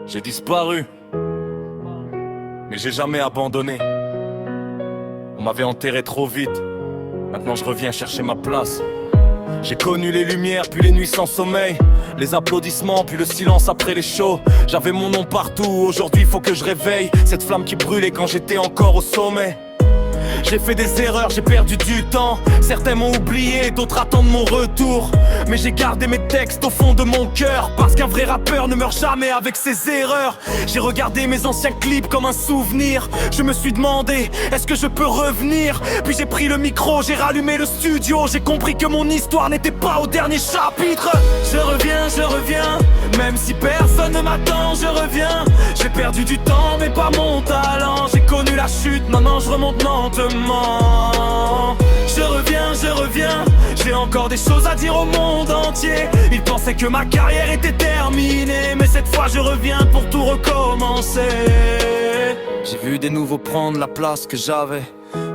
J'ai disparu, mais j'ai jamais abandonné. On m'avait enterré trop vite, maintenant je reviens chercher ma place. J'ai connu les lumières, puis les nuits sans sommeil, les applaudissements, puis le silence après les shows. J'avais mon nom partout, aujourd'hui faut que je réveille cette flamme qui brûlait quand j'étais encore au sommet. J'ai fait des erreurs, j'ai perdu du temps. Certains m'ont oublié, d'autres attendent mon retour. Mais j'ai gardé mes textes au fond de mon cœur, parce qu'un vrai rappeur ne meurt jamais avec ses erreurs. J'ai regardé mes anciens clips comme un souvenir. Je me suis demandé, est-ce que je peux revenir? Puis j'ai pris le micro, j'ai rallumé le studio. J'ai compris que mon histoire n'était pas au dernier chapitre. Je reviens, même si personne ne m'attend, je reviens. J'ai perdu du temps mais pas mon talent. J'ai connu la chute, maintenant je remonte lentement. Je reviens, j'ai encore des choses à dire au monde entier. Ils pensaient que ma carrière était terminée, mais cette fois je reviens pour tout recommencer. J'ai vu des nouveaux prendre la place que j'avais.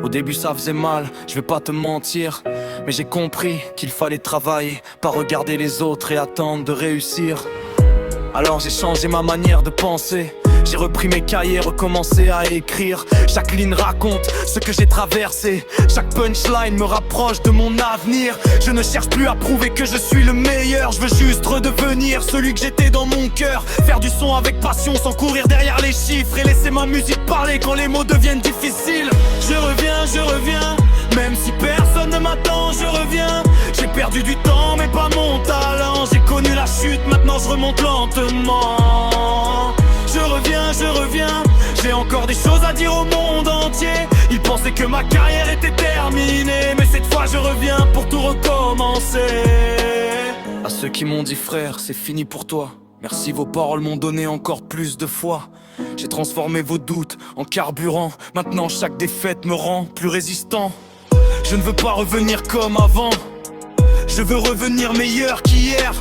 Au début ça faisait mal, je vais pas te mentir, mais j'ai compris qu'il fallait travailler, pas regarder les autres et attendre de réussir. Alors j'ai changé ma manière de penser. J'ai repris mes cahiers, recommencé à écrire. Chaque ligne raconte ce que j'ai traversé. Chaque punchline me rapproche de mon avenir. Je ne cherche plus à prouver que je suis le meilleur. Je veux juste redevenir celui que j'étais dans mon cœur. Faire du son avec passion sans courir derrière les chiffres. Et laisser ma musique parler quand les mots deviennent difficiles. Je reviens, même si personne ne m'attend, je reviens. J'ai perdu du temps mais pas mon talent. J'ai connu la chute, maintenant je remonte lentement. Je reviens, j'ai encore des choses à dire au monde entier. Ils pensaient que ma carrière était terminée, mais cette fois je reviens pour tout recommencer. À ceux qui m'ont dit frère, c'est fini pour toi, merci, vos paroles m'ont donné encore plus de foi. J'ai transformé vos doutes en carburant. Maintenant chaque défaite me rend plus résistant. Je ne veux pas revenir comme avant, je veux revenir meilleur qu'hier.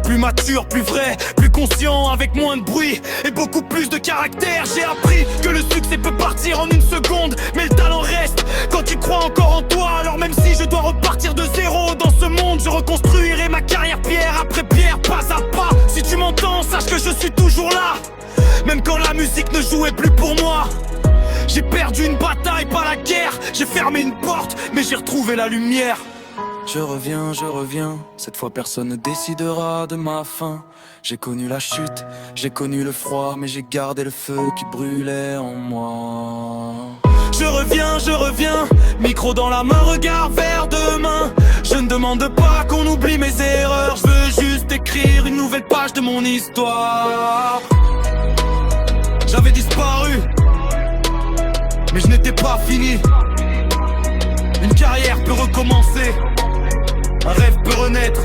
Plus mature, plus vrai, plus conscient, avec moins de bruit et beaucoup plus de caractère. J'ai appris que le succès peut partir en une seconde, mais le talent reste quand tu crois encore en toi. Alors même si je dois repartir de zéro dans ce monde, je reconstruirai ma carrière pierre après pierre, pas à pas. Si tu m'entends, sache que je suis toujours là, même quand la musique ne jouait plus pour moi. J'ai perdu une bataille, pas la guerre. J'ai fermé une porte, mais j'ai retrouvé la lumière. Je reviens, cette fois personne ne décidera de ma fin. J'ai connu la chute, j'ai connu le froid, mais j'ai gardé le feu qui brûlait en moi. Je reviens, micro dans la main, regard vers demain. Je ne demande pas qu'on oublie mes erreurs, je veux juste écrire une nouvelle page de mon histoire. J'avais disparu, mais je n'étais pas fini. Une carrière peut recommencer, un rêve peut renaître.